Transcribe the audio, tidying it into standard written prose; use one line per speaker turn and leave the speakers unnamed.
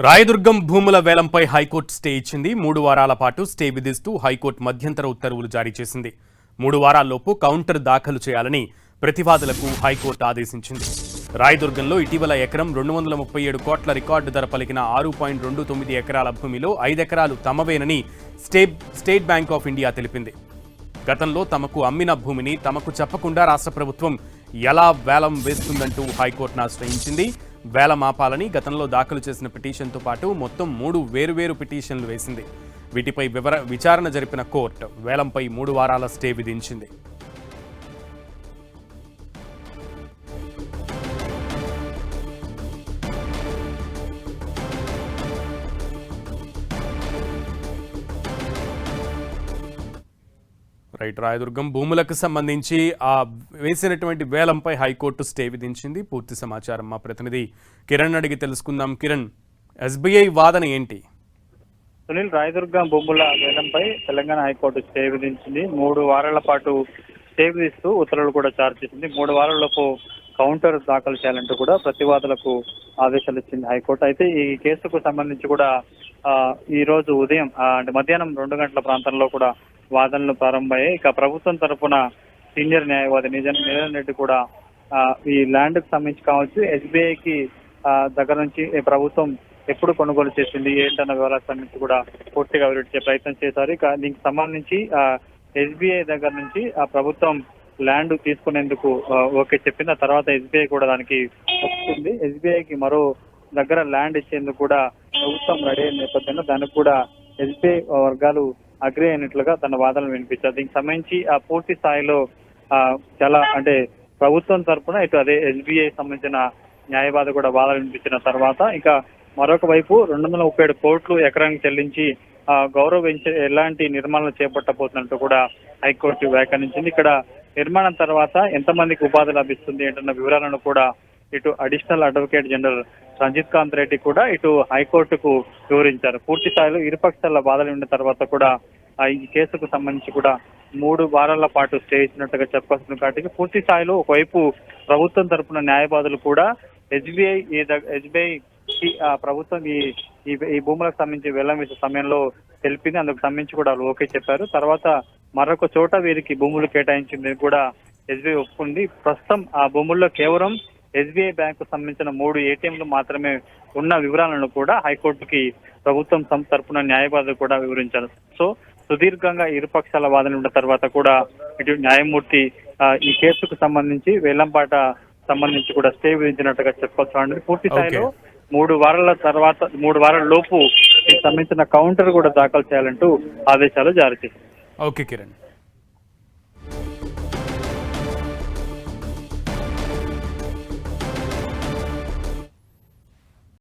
రాయదుర్గం భూముల వేలంపై high court stay ఇచ్చింది. 3 వారాల పాటు స్టే విధిస్తూ హైకోర్టు మధ్యంతర ఉత్తర్వులు జారీ చేసింది. 3 వారాల్లోపు కౌంటర్ దాఖలు చేయాలని ప్రతివాదులకు హైకోర్టు ఆదేశించింది. రాయదుర్గంలో ఇటీవల ఎకరం 237 కోట్ల రికార్డు ధర పలికిన 6.29 ఎకరాల భూమిలో 5 ఎకరాలు తమవేనని స్టేట్ బ్యాంక్ ఆఫ్ ఇండియా తెలిపింది. గతంలో తమకు అమ్మిన భూమిని తమకు చెప్పకుండా రాష్ట్ర ప్రభుత్వం ఎలా వేలం వేస్తుందంటూ హైకోర్టును ఆశ్రయించింది. వేలం ఆపాలని గతంలో దాఖలు చేసిన పిటిషన్తో పాటు మొత్తం 3 వేరువేరు పిటిషన్లు వేసింది. వీటిపై విచారణ జరిపిన కోర్టు వేలంపై 3 వారాల స్టే విధించింది. రాయదుర్గం భూములకు సంబంధించి వేసినటువంటి వేలంపై హైకోర్టు స్టే విధించింది. పూర్తి సమాచారం మా ప్రతినిధి కిరణ్ అడిగి తెలుసుకుందాం. కిరణ్, ఎస్బీఐ వాదన ఏంటి?
సునీల్, రాయదుర్గం భూముల వేలంపై తెలంగాణ హైకోర్టు స్టే విధించింది. 3 వారాల పాటు స్టే విధిస్తూ ఉత్తర్వులు కూడా జారీ చేసింది. 3 వారాలలోపు కౌంటర్ దాఖలు చేయాలంటూ కూడా ప్రతివాదులకు ఆదేశాలు ఇచ్చింది హైకోర్టు. అయితే ఈ కేసుకు సంబంధించి కూడా ఈ రోజు ఉదయం అంటే మధ్యాహ్నం 2 గంటల ప్రాంతంలో కూడా వాదనలు ప్రారంభమయ్యాయి. ఇక ప్రభుత్వం తరఫున సీనియర్ న్యాయవాది నిరంజన్ రెడ్డి కూడా ఈ ల్యాండ్ కు సంబంధించి కావచ్చు, ఎస్బీఐకి దగ్గర నుంచి ప్రభుత్వం ఎప్పుడు కొనుగోలు చేసింది ఏంటన్న వివరాలకు సంబంధించి కూడా పూర్తిగా వివరించే ప్రయత్నం చేశారు. ఇక దీనికి సంబంధించి ఎస్బీఐ దగ్గర నుంచి ప్రభుత్వం ల్యాండ్ తీసుకునేందుకు ఓకే చెప్పింది. ఆ తర్వాత ఎస్బీఐ కూడా దానికి ఒప్పుకుంది. ఎస్బీఐకి మరో దగ్గర ల్యాండ్ ఇచ్చేందుకు కూడా ప్రభుత్వం రెడీ అయిన నేపథ్యంలో దానికి కూడా ఎస్బీఐ వర్గాలు అగ్రి అయినట్లుగా తన వాదనలు వినిపించారు. దీనికి సంబంధించి పూర్తి స్థాయిలో చాలా అంటే ప్రభుత్వం తరఫున ఇటు అదే ఎస్బీఐ సంబంధించిన న్యాయవాది కూడా వాదన వినిపించిన తర్వాత ఇక మరొక వైపు 237 కోట్లు ఎకరానికి చెల్లించి గౌరవ వెంచర్ ఎలాంటి నిర్మాణాలు చేపట్టబోతున్నట్టు కూడా హైకోర్టు వ్యాఖ్యానించింది. ఇక్కడ నిర్మాణం తర్వాత ఎంతమందికి ఉపాధి లభిస్తుంది ఏంటన్న వివరాలను కూడా ఇటు additional advocate general Ranjith Kanth Reddy కూడా ఇటు హైకోర్టుకు వివరించారు. పూర్తి స్థాయిలో ఇరుపక్షాల వాదనలు ఉన్న తర్వాత కూడా ఈ కేసుకు సంబంధించి కూడా 3 వారాల పాటు స్టే ఇచ్చినట్టుగా చెప్పాల్సిన కాటికి పూర్తి స్థాయిలో ఒకవైపు ప్రభుత్వం తరఫున న్యాయవాదులు కూడా ఎస్బీఐ ప్రభుత్వం ఈ భూములకు సంబంధించి వేలం వేసే సమయంలో తెలిపింది. అందుకు సంబంధించి కూడా ఓకే చెప్పారు. తర్వాత మరొక చోట వీరికి భూములు కేటాయించింది కూడా ఎస్బీఐ ఒప్పుకుంది. ప్రస్తుతం ఆ భూముల్లో కేవలం ఎస్బీఐ బ్యాంకు సంబంధించిన 3 ఏటీఎంలు మాత్రమే ఉన్న వివరాలను కూడా హైకోర్టుకి ప్రభుత్వం తరఫున న్యాయవాదులు కూడా వివరించారు. సో సుదీర్ఘంగా ఇరుపక్షాల వాదన ఉన్న తర్వాత కూడా ఇటు న్యాయమూర్తి ఈ కేసుకు సంబంధించి వేలంపాట సంబంధించి కూడా స్టే విధించినట్టుగా చెప్పొచ్చు. పూర్తి స్థాయిలో 3 వారాల లోపు సంబంధించిన కౌంటర్ కూడా దాఖలు చేయాలంటూ ఆదేశాలు జారీ చేశారు.
ఓకే కిరణ్.